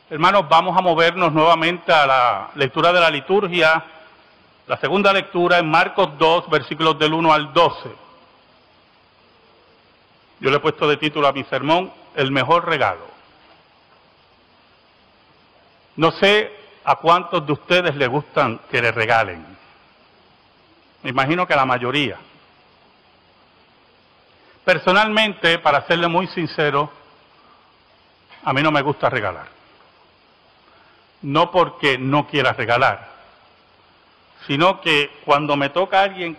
Hermanos, vamos a movernos nuevamente a la lectura de la liturgia. La segunda lectura en Marcos 2, versículos del 1 al 12. Yo le he puesto de título a mi sermón, El mejor regalo. No sé a cuántos de ustedes les gustan que les regalen. Me imagino que a la mayoría. Personalmente, para serle muy sincero, a mí no me gusta regalar. No porque no quiera regalar, sino que cuando me toca a alguien,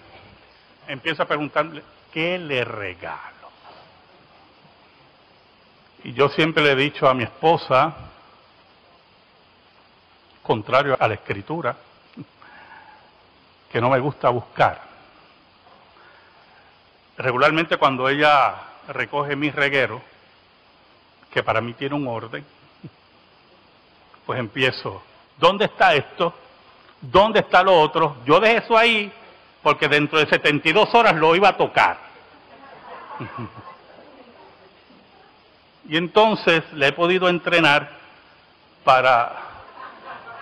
empiezo a preguntarle, ¿qué le regalo? Y yo siempre le he dicho a mi esposa, contrario a la Escritura, que no me gusta buscar. Regularmente cuando ella recoge mis regueros, que para mí tiene un orden, pues empiezo, ¿dónde está esto? ¿Dónde está lo otro? Yo dejé eso ahí porque dentro de 72 horas lo iba a tocar. Y entonces le he podido entrenar para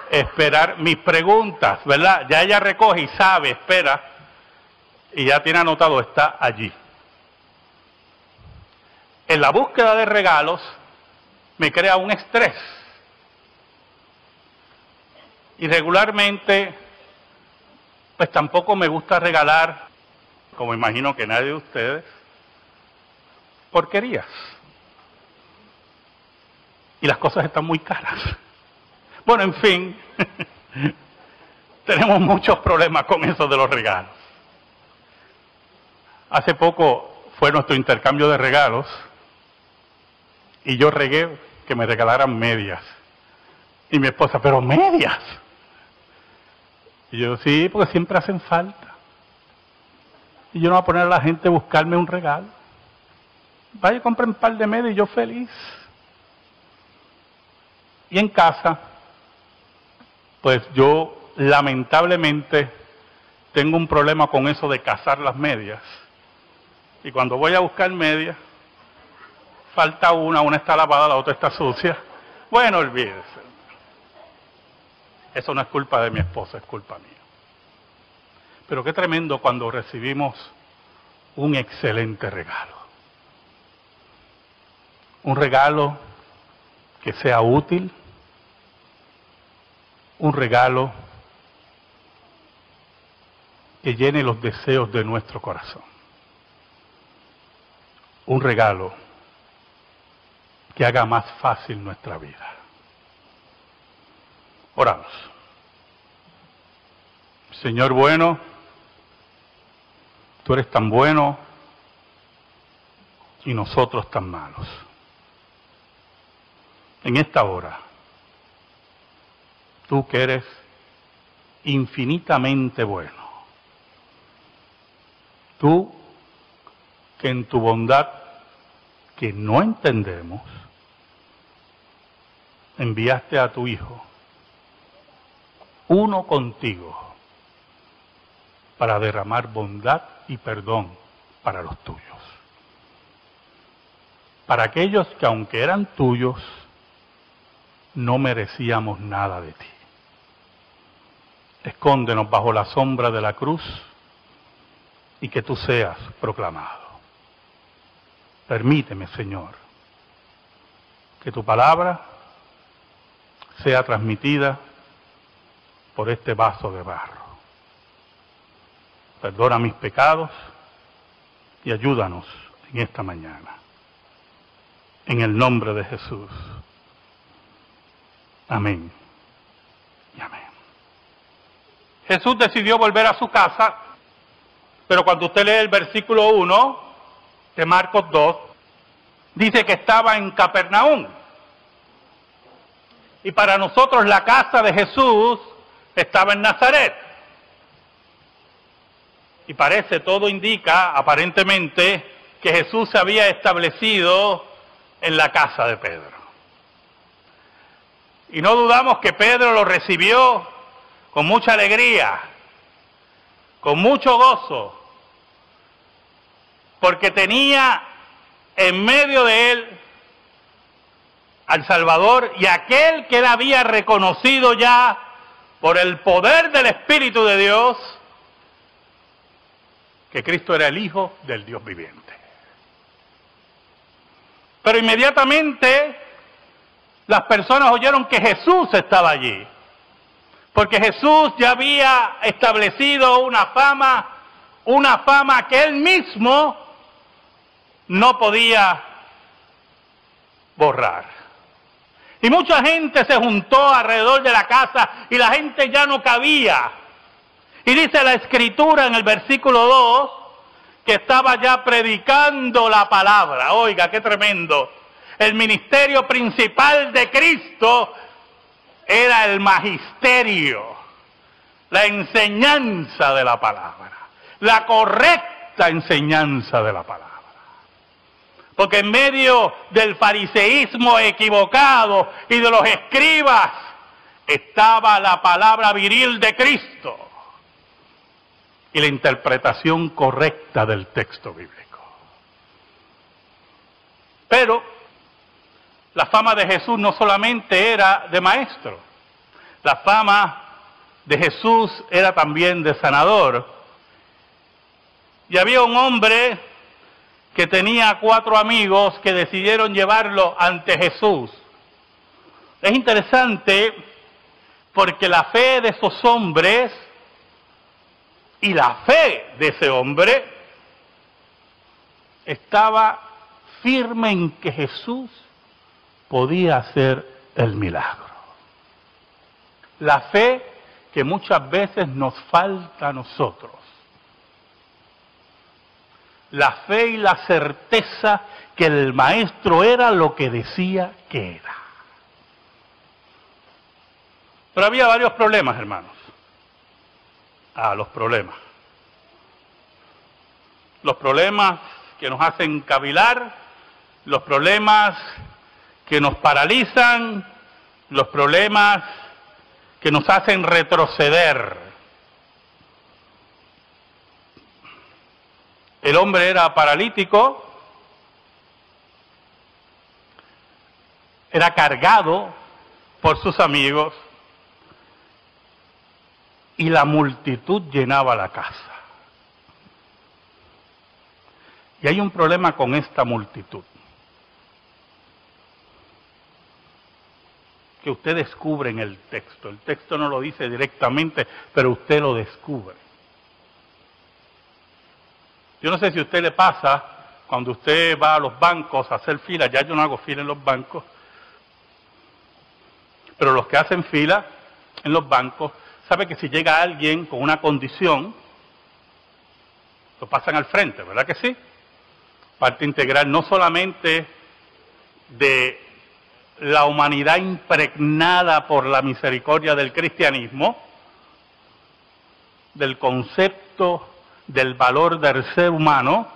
esperar mis preguntas, ¿verdad? Ya ella recoge y sabe, espera, y ya tiene anotado, está allí. En la búsqueda de regalos me crea un estrés. Y regularmente, pues tampoco me gusta regalar, como imagino que nadie de ustedes, porquerías. Y las cosas están muy caras. Bueno, en fin, tenemos muchos problemas con eso de los regalos. Hace poco fue nuestro intercambio de regalos y yo regué que me regalaran medias. Y mi esposa, ¿pero medias? Y yo, sí, porque siempre hacen falta. Y yo no voy a poner a la gente a buscarme un regalo. Vaya, compren un par de medias y yo feliz. Y en casa, pues yo lamentablemente tengo un problema con eso de cazar las medias. Y cuando voy a buscar medias, falta una está lavada, la otra está sucia. Bueno, olvídese. Eso no es culpa de mi esposa, es culpa mía. Pero qué tremendo cuando recibimos un excelente regalo. Un regalo que sea útil. Un regalo que llene los deseos de nuestro corazón. Un regalo que haga más fácil nuestra vida. Oramos. Señor bueno, tú eres tan bueno y nosotros tan malos. En esta hora, tú que eres infinitamente bueno, tú que en tu bondad que no entendemos, enviaste a tu Hijo, uno contigo, para derramar bondad y perdón para los tuyos. Para aquellos que aunque eran tuyos, no merecíamos nada de ti. Escóndenos bajo la sombra de la cruz y que tú seas proclamado. Permíteme, Señor, que tu palabra sea transmitida por este vaso de barro. Perdona mis pecados y ayúdanos en esta mañana. En el nombre de Jesús. Amén y amén. Jesús decidió volver a su casa, pero cuando usted lee el versículo 1 de Marcos 2, dice que estaba en Capernaum. Y para nosotros la casa de Jesús estaba en Nazaret. Y parece, todo indica, aparentemente, que Jesús se había establecido en la casa de Pedro. Y no dudamos que Pedro lo recibió con mucha alegría, con mucho gozo, porque tenía en medio de él al Salvador y aquel que él había reconocido ya por el poder del Espíritu de Dios, que Cristo era el Hijo del Dios viviente. Pero inmediatamente las personas oyeron que Jesús estaba allí, porque Jesús ya había establecido una fama que él mismo no podía borrar. Y mucha gente se juntó alrededor de la casa y la gente ya no cabía. Y dice la Escritura en el versículo 2 que estaba ya predicando la palabra. Oiga, qué tremendo. El ministerio principal de Cristo era el magisterio, la enseñanza de la palabra, la correcta enseñanza de la palabra. Porque en medio del fariseísmo equivocado y de los escribas estaba la palabra viril de Cristo y la interpretación correcta del texto bíblico. Pero la fama de Jesús no solamente era de maestro, la fama de Jesús era también de sanador. Y había un hombre que tenía 4 amigos que decidieron llevarlo ante Jesús. Es interesante porque la fe de esos hombres y la fe de ese hombre estaba firme en que Jesús podía hacer el milagro. La fe que muchas veces nos falta a nosotros. La fe y la certeza que el maestro era lo que decía que era. Pero había varios problemas, hermanos. Los problemas. Los problemas que nos hacen cavilar, los problemas que nos paralizan, los problemas que nos hacen retroceder. El hombre era paralítico, era cargado por sus amigos y la multitud llenaba la casa. Y hay un problema con esta multitud, que usted descubre en el texto. El texto no lo dice directamente, pero usted lo descubre. Yo no sé si a usted le pasa, cuando usted va a los bancos a hacer fila, ya yo no hago fila en los bancos, pero los que hacen fila en los bancos, sabe que si llega alguien con una condición, lo pasan al frente, ¿verdad que sí? Parte integral no solamente de la humanidad impregnada por la misericordia del cristianismo, del concepto del valor del ser humano,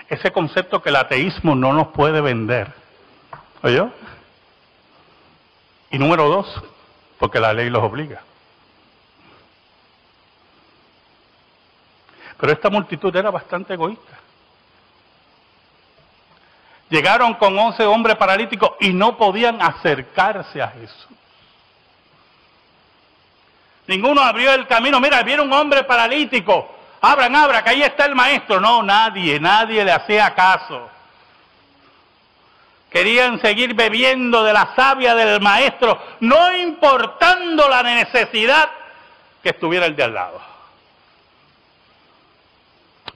ese concepto que el ateísmo no nos puede vender. ¿Oyó? Y número 2, porque la ley los obliga. Pero esta multitud era bastante egoísta. Llegaron con 11 hombres paralíticos y no podían acercarse a Jesús. Ninguno abrió el camino. Mira, viene un hombre paralítico. Abran, que ahí está el maestro. No, nadie le hacía caso. Querían seguir bebiendo de la savia del maestro, no importando la necesidad que estuviera el de al lado.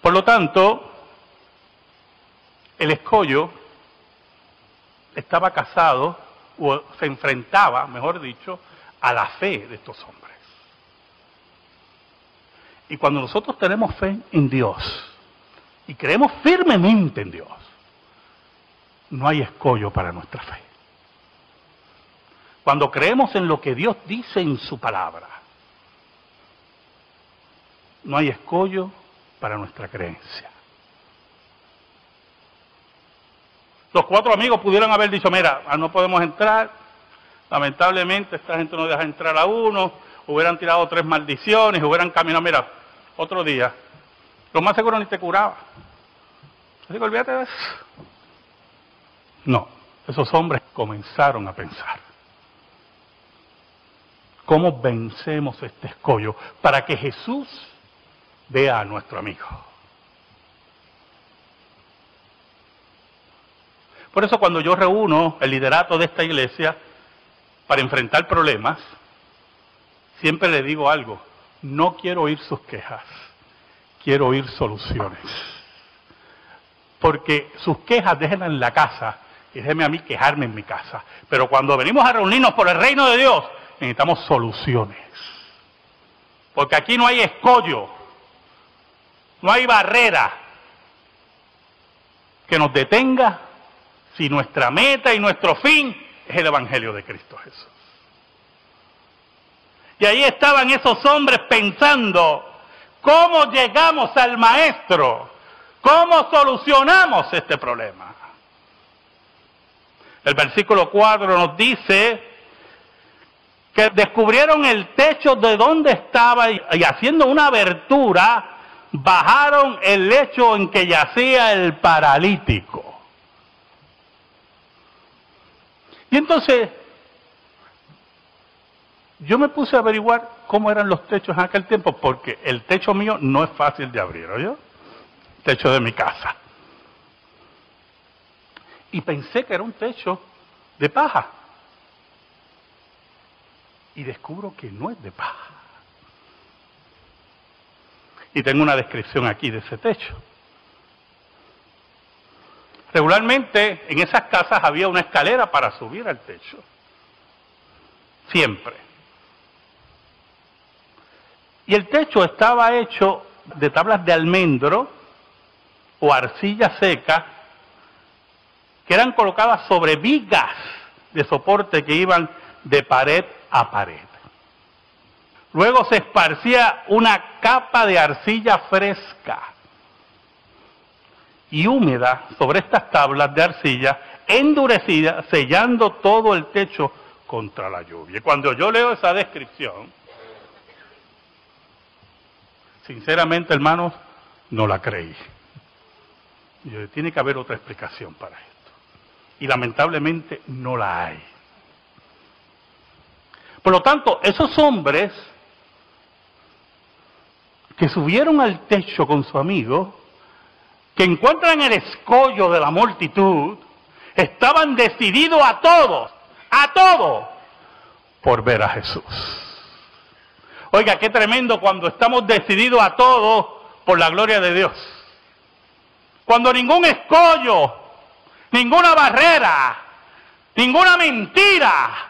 Por lo tanto, el escollo estaba casado, o se enfrentaba, mejor dicho, a la fe de estos hombres. Y cuando nosotros tenemos fe en Dios y creemos firmemente en Dios, no hay escollo para nuestra fe. Cuando creemos en lo que Dios dice en su palabra, no hay escollo para nuestra creencia. Los 4 amigos pudieron haber dicho, mira, no podemos entrar, lamentablemente esta gente no deja entrar a uno, hubieran tirado 3 maldiciones, hubieran caminado, mira, otro día. Lo más seguro ni te curaba. Así que olvídate de eso. No. esos hombres comenzaron a pensar: ¿cómo vencemos este escollo para que Jesús vea a nuestro amigo? Por eso cuando yo reúno el liderato de esta iglesia para enfrentar problemas, siempre le digo algo: no quiero oír sus quejas, quiero oír soluciones. Porque sus quejas déjenlas en la casa y déjenme a mí quejarme en mi casa. Pero cuando venimos a reunirnos por el reino de Dios, necesitamos soluciones. Porque aquí no hay escollo, no hay barrera que nos detenga si nuestra meta y nuestro fin es el Evangelio de Cristo Jesús. Y ahí estaban esos hombres pensando: ¿cómo llegamos al Maestro? ¿Cómo solucionamos este problema? El versículo 4 nos dice que descubrieron el techo de donde estaba y haciendo una abertura, bajaron el lecho en que yacía el paralítico. Y entonces, yo me puse a averiguar cómo eran los techos en aquel tiempo, porque el techo mío no es fácil de abrir, ¿oyó? El techo de mi casa. Y pensé que era un techo de paja. Y descubro que no es de paja. Y tengo una descripción aquí de ese techo. Regularmente en esas casas había una escalera para subir al techo. Siempre. Y el techo estaba hecho de tablas de almendro o arcilla seca que eran colocadas sobre vigas de soporte que iban de pared a pared. Luego se esparcía una capa de arcilla fresca y húmeda sobre estas tablas de arcilla endurecida, sellando todo el techo contra la lluvia. Y cuando yo leo esa descripción, sinceramente, hermanos, no la creí. Tiene que haber otra explicación para esto. Y lamentablemente no la hay. Por lo tanto, esos hombres que subieron al techo con su amigo, que encuentran el escollo de la multitud, estaban decididos a todo, por ver a Jesús. Oiga, qué tremendo cuando estamos decididos a todo por la gloria de Dios. Cuando ningún escollo, ninguna barrera, ninguna mentira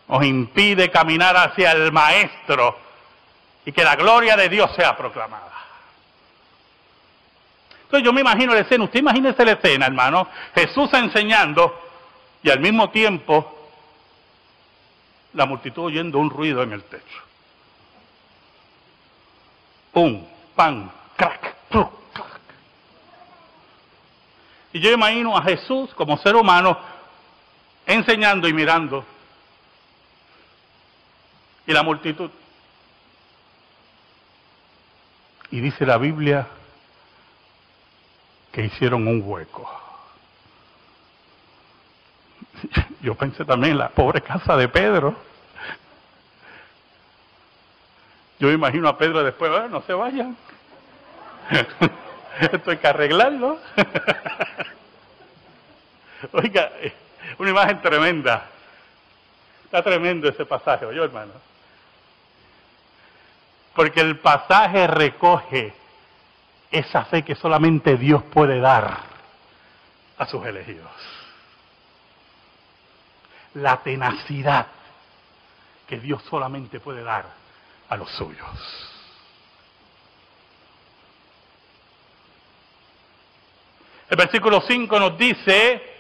nos impide caminar hacia el Maestro y que la gloria de Dios sea proclamada. Entonces yo me imagino la escena, usted imagínese la escena, hermano, Jesús enseñando y al mismo tiempo la multitud oyendo un ruido en el techo. Pum, pan, crack, plum, crack. Y yo imagino a Jesús como ser humano enseñando y mirando. Y la multitud. Y dice la Biblia que hicieron un hueco. Yo pensé también en la pobre casa de Pedro. Yo imagino a Pedro después: no se vayan. Esto hay que arreglarlo. Oiga, una imagen tremenda. Está tremendo ese pasaje, ¿oyó, hermano? Porque el pasaje recoge esa fe que solamente Dios puede dar a sus elegidos. La tenacidad que Dios solamente puede dar a los suyos. El versículo 5 nos dice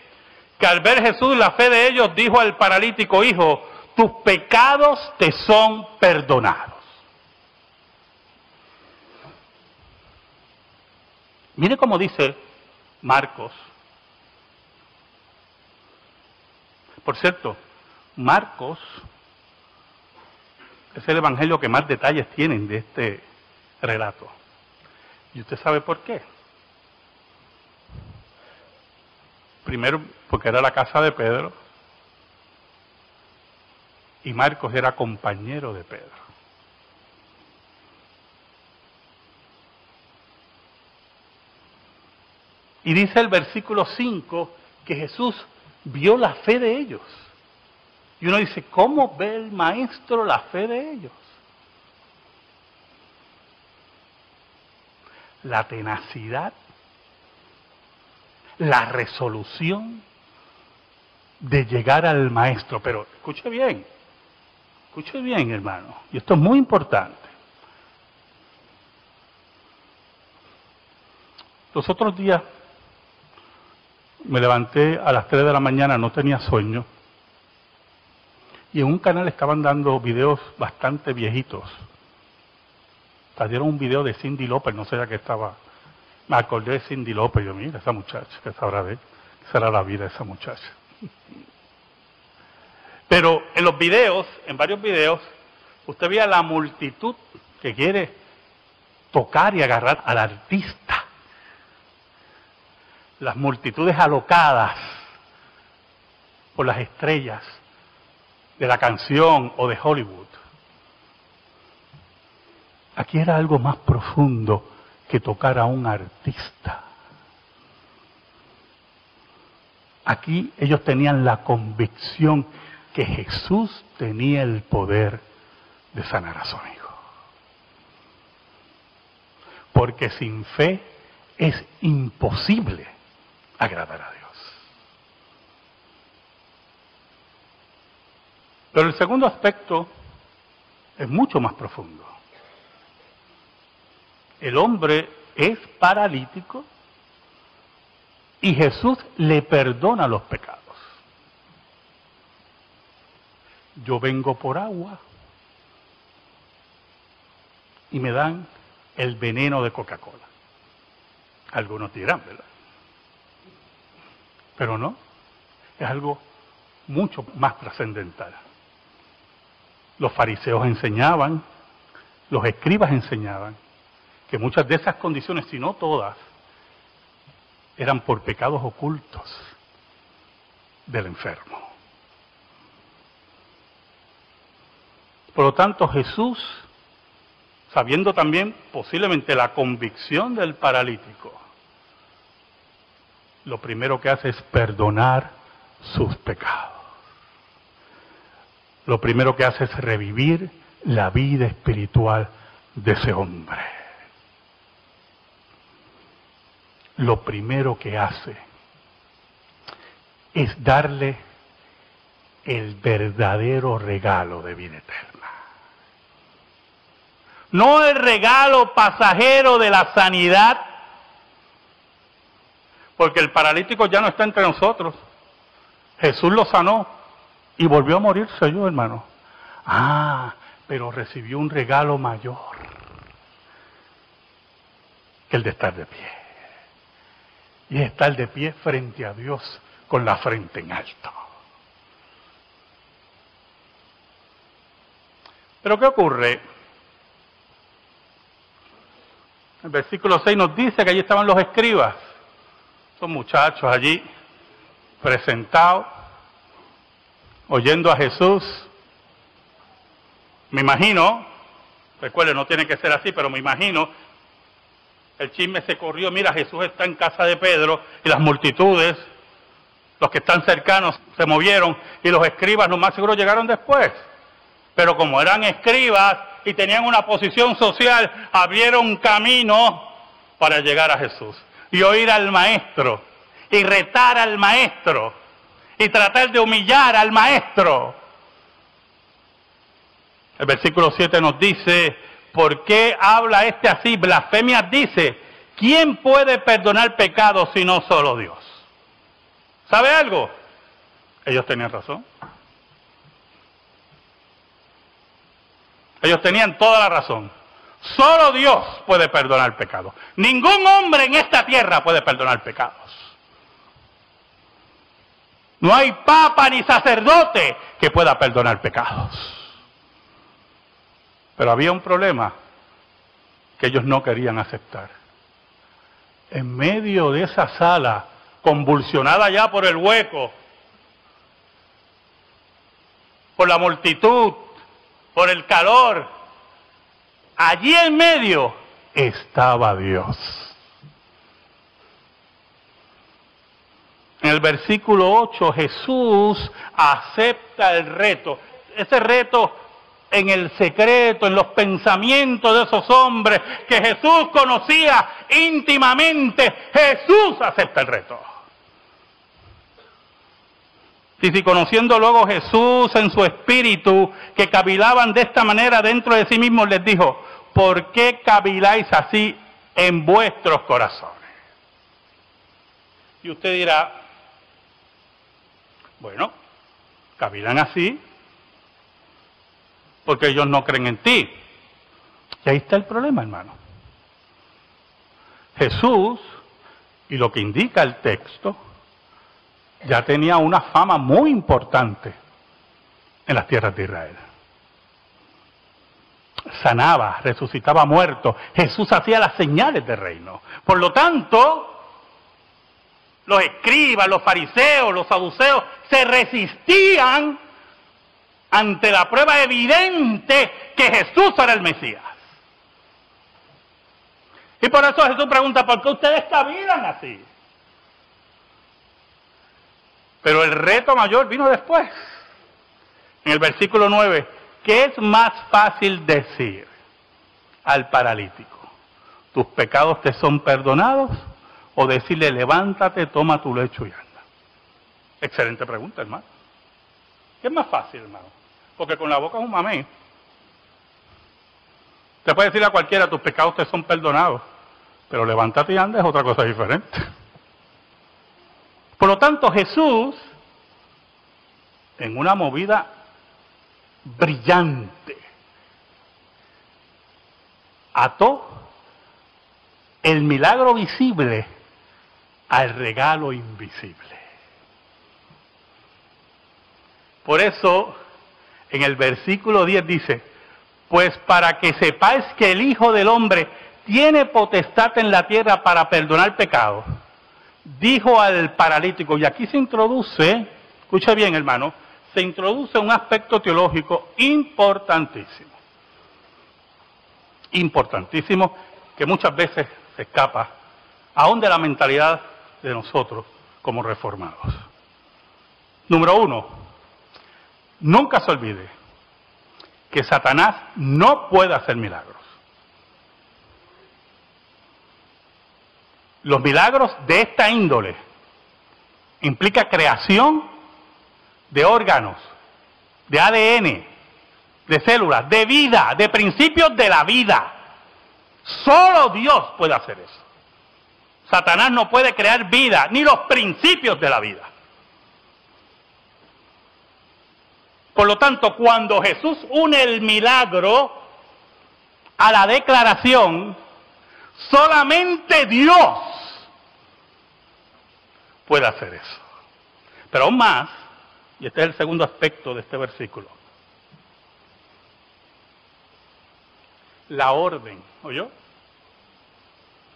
que al ver Jesús la fe de ellos, dijo al paralítico: hijo, tus pecados te son perdonados. Mire cómo dice Marcos. Por cierto, Marcos es el evangelio que más detalles tienen de este relato. ¿Y usted sabe por qué? Primero porque era la casa de Pedro y Marcos era compañero de Pedro. Y dice el versículo 5 que Jesús vio la fe de ellos. Y uno dice, ¿cómo ve el maestro la fe de ellos? La tenacidad, la resolución de llegar al maestro. Pero escuche bien, hermano, y esto es muy importante. Los otros días me levanté a las 3 de la mañana, no tenía sueño, y en un canal estaban dando videos bastante viejitos. Dieron un video de Cyndi Lauper, no sé ya qué estaba. Me acordé de Cyndi Lauper, yo, mira, esa muchacha, ¿qué sabrá de ella? ¿Qué será la vida de esa muchacha? Pero en los videos, en varios videos, usted veía la multitud que quiere tocar y agarrar al artista. Las multitudes alocadas por las estrellas de la canción o de Hollywood. Aquí era algo más profundo que tocar a un artista. Aquí ellos tenían la convicción que Jesús tenía el poder de sanar a su amigo. Porque sin fe es imposible agradar a Dios. Pero el segundo aspecto es mucho más profundo. El hombre es paralítico y Jesús le perdona los pecados. Yo vengo por agua y me dan el veneno de Coca-Cola. Algunos dirán, ¿verdad? Pero no, es algo mucho más trascendental. Los fariseos enseñaban, los escribas enseñaban, que muchas de esas condiciones, si no todas, eran por pecados ocultos del enfermo. Por lo tanto, Jesús, sabiendo también posiblemente la convicción del paralítico, lo primero que hace es perdonar sus pecados. Lo primero que hace es revivir la vida espiritual de ese hombre. Lo primero que hace es darle el verdadero regalo de vida eterna. No el regalo pasajero de la sanidad, porque el paralítico ya no está entre nosotros. Jesús lo sanó y volvió a morirse yo, hermano. Pero recibió un regalo mayor que el de estar de pie. Y es estar de pie frente a Dios con la frente en alto. Pero ¿qué ocurre? El versículo 6 nos dice que allí estaban los escribas. Son muchachos allí presentados, oyendo a Jesús. Me imagino, recuerden, no tiene que ser así, pero me imagino, el chisme se corrió, mira, Jesús está en casa de Pedro, y las multitudes, los que están cercanos, se movieron, y los escribas, lo más seguro, llegaron después. Pero como eran escribas y tenían una posición social, abrieron camino para llegar a Jesús. Y oír al maestro, y retar al maestro, y tratar de humillar al maestro. El versículo 7 nos dice, ¿por qué habla este así? Blasfemias dice, ¿quién puede perdonar pecados si no solo Dios? ¿Sabe algo? Ellos tenían razón. Ellos tenían toda la razón. Solo Dios puede perdonar pecados. Ningún hombre en esta tierra puede perdonar pecados. No hay papa ni sacerdote que pueda perdonar pecados. Pero había un problema que ellos no querían aceptar. En medio de esa sala, convulsionada ya por el hueco, por la multitud, por el calor, allí en medio estaba Dios. En el versículo 8 Jesús acepta el reto. Ese reto en el secreto, en los pensamientos de esos hombres que Jesús conocía íntimamente, Jesús acepta el reto. Y si conociendo luego Jesús en su espíritu, que cavilaban de esta manera dentro de sí mismos, les dijo: ¿por qué caviláis así en vuestros corazones? Y usted dirá, bueno, cavilan así porque ellos no creen en ti. Y ahí está el problema, hermano. Jesús, y lo que indica el texto, ya tenía una fama muy importante en las tierras de Israel. Sanaba, resucitaba muertos. Jesús hacía las señales del reino. Por lo tanto, los escribas, los fariseos, los saduceos se resistían ante la prueba evidente que Jesús era el Mesías. Y por eso Jesús pregunta: ¿por qué ustedes cavilan así? Pero el reto mayor vino después. En el versículo 9, ¿qué es más fácil decir al paralítico? ¿Tus pecados te son perdonados? O decirle: levántate, toma tu lecho y anda. Excelente pregunta, hermano. ¿Qué es más fácil, hermano? Porque con la boca es un mamey. Te puede decir a cualquiera: tus pecados te son perdonados. Pero levántate y anda es otra cosa diferente. Por lo tanto, Jesús, en una movida brillante, ató el milagro visible al regalo invisible. Por eso, en el versículo 10 dice: pues para que sepáis que el Hijo del Hombre tiene potestad en la tierra para perdonar pecados, dijo al paralítico. Y aquí se introduce, escucha bien, hermano, se introduce un aspecto teológico importantísimo. Importantísimo, que muchas veces se escapa aún de la mentalidad de nosotros como reformados. Número 1, nunca se olvide que Satanás no puede hacer milagros. Los milagros de esta índole implica creación de órganos, de ADN, de células, de vida, de principios de la vida. Solo Dios puede hacer eso. Satanás no puede crear vida, ni los principios de la vida. Por lo tanto, cuando Jesús une el milagro a la declaración, solamente Dios puede hacer eso. Pero aún más, y este es el segundo aspecto de este versículo, la orden, ¿oyó?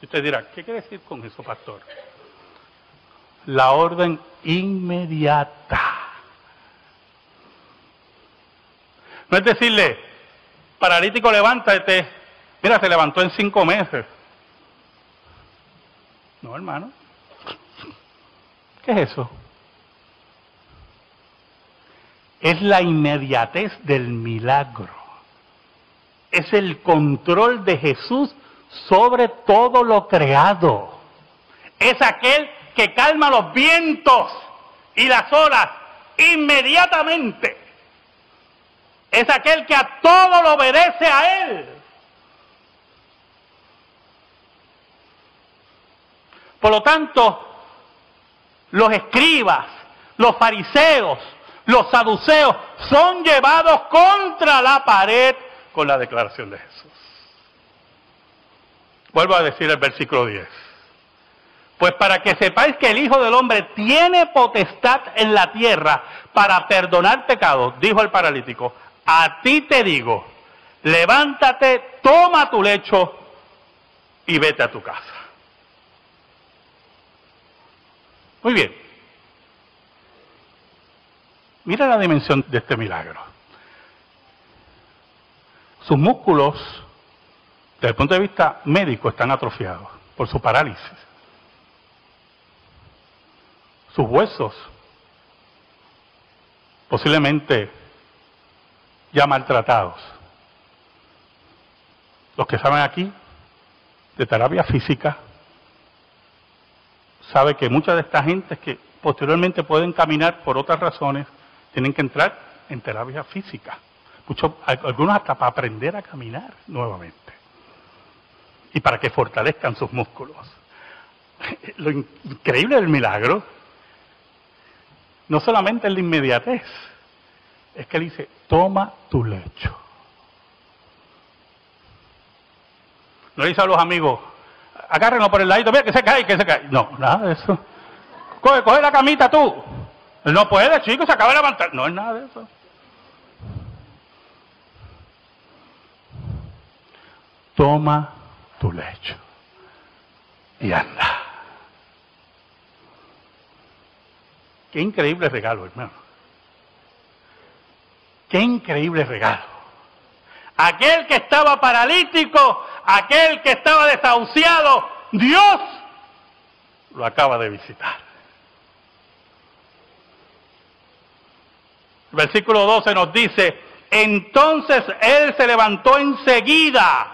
Y usted dirá: ¿qué quiere decir con eso, pastor? La orden inmediata. No es decirle: paralítico, levántate. Mira, se levantó en 5 meses. No, hermano. ¿Qué es eso? Es la inmediatez del milagro. Es el control de Jesús sobre todo lo creado. Es aquel que calma los vientos y las olas inmediatamente. Es aquel que a todo lo obedece a Él. Por lo tanto, los escribas, los fariseos, los saduceos son llevados contra la pared con la declaración de Jesús. Vuelvo a decir el versículo 10. Pues para que sepáis que el Hijo del Hombre tiene potestad en la tierra para perdonar pecados, dijo el paralítico: a ti te digo, levántate, toma tu lecho y vete a tu casa. Muy bien. Mira la dimensión de este milagro. Sus músculos, desde el punto de vista médico, están atrofiados por su parálisis. Sus huesos, posiblemente ya maltratados. Los que saben aquí de terapia física, saben que muchas de estas gentes que posteriormente pueden caminar por otras razones, tienen que entrar en terapia física. Algunos hasta para aprender a caminar nuevamente. Y para que fortalezcan sus músculos. Lo increíble del milagro, no solamente es la inmediatez, es que él dice, toma tu lecho. No dice a los amigos, agárrenlo por el ladito, mira que se cae, que se cae. No, nada de eso. Coge la camita tú. Él no puede, chico, se acaba de levantar. No es nada de eso. Toma tu lecho y anda. Qué increíble regalo, hermano. Qué increíble regalo. Aquel que estaba paralítico, aquel que estaba desahuciado, Dios lo acaba de visitar. El versículo 12 nos dice, entonces él se levantó enseguida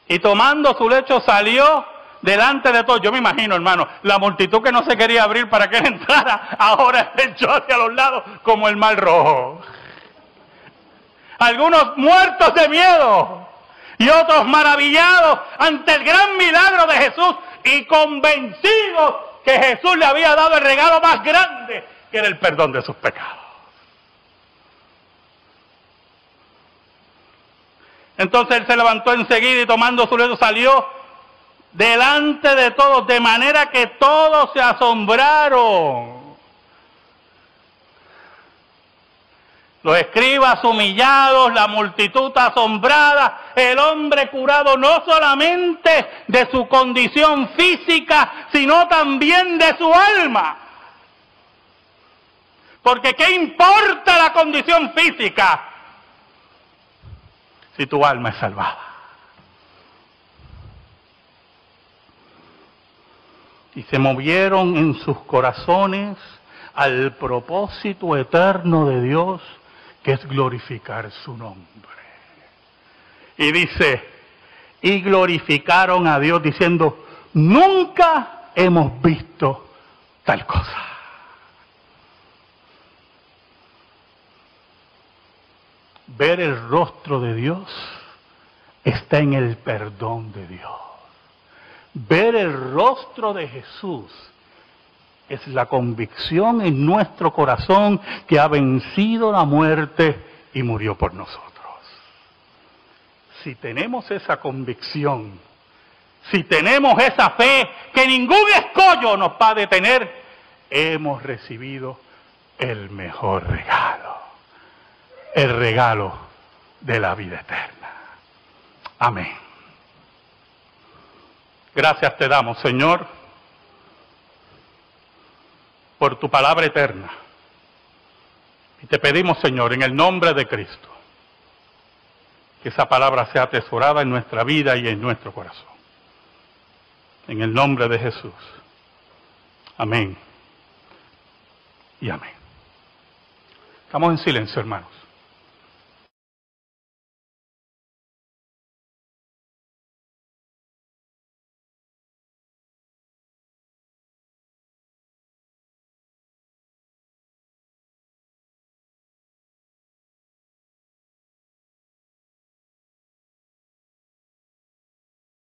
y tomando su lecho salió delante de todos. Yo me imagino, hermano, la multitud que no se quería abrir para que él entrara, ahora se echó hacia los lados como el mar rojo. Algunos muertos de miedo y otros maravillados ante el gran milagro de Jesús y convencidos que Jesús le había dado el regalo más grande, que era el perdón de sus pecados. Entonces él se levantó enseguida y tomando su lecho salió delante de todos, de manera que todos se asombraron. Los escribas humillados, la multitud asombrada, el hombre curado no solamente de su condición física, sino también de su alma. Porque ¿qué importa la condición física si tu alma es salvada? Y se movieron en sus corazones al propósito eterno de Dios, que es glorificar su nombre. Y dice, y glorificaron a Dios diciendo, nunca hemos visto tal cosa. Ver el rostro de Dios está en el perdón de Dios. Ver el rostro de Jesús es la convicción en nuestro corazón que ha vencido la muerte y murió por nosotros. Si tenemos esa convicción, si tenemos esa fe que ningún escollo nos va a detener, hemos recibido el mejor regalo, el regalo de la vida eterna. Amén. Gracias te damos, Señor, por tu palabra eterna. Y te pedimos, Señor, en el nombre de Cristo, que esa palabra sea atesorada en nuestra vida y en nuestro corazón. En el nombre de Jesús. Amén. Y amén. Estamos en silencio, hermanos.